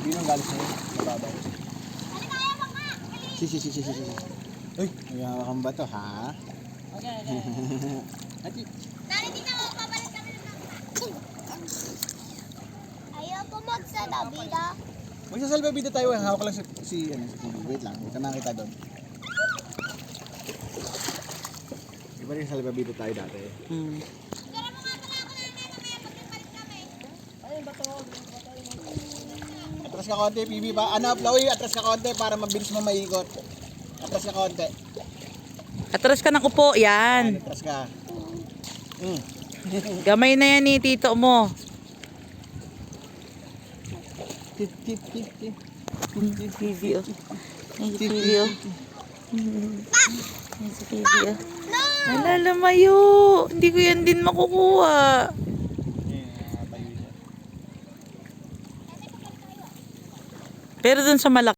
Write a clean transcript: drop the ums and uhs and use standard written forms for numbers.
Yun ang galis na yun. Mababaw. Si. Uy, may hawakan ba to, ha? Okay. Ati. Nari, tingnan mo, papalit kami ng ayoko magsalabida. Magsasalbabida tayo, hawak lang si TV. Wait lang, huwag ka nakita doon. Di ba rin salbabida tayo dati? Tara mo nga pala ako na mamaya pagpapalit kami. Ayun, bato. Atras ka konti, PB ba? Ano, Chloe, atras ka konti para mabilis mo maikot. Atras ka konti. Atras ka ng upo, yan. Atras ka. Gamay na yan ni tito mo. Tip. TV, oh. Ay, TV, oh. Ay, si TV, oh. Lumayo. Hindi ko yan din makukuha. Pero dun sa malaki.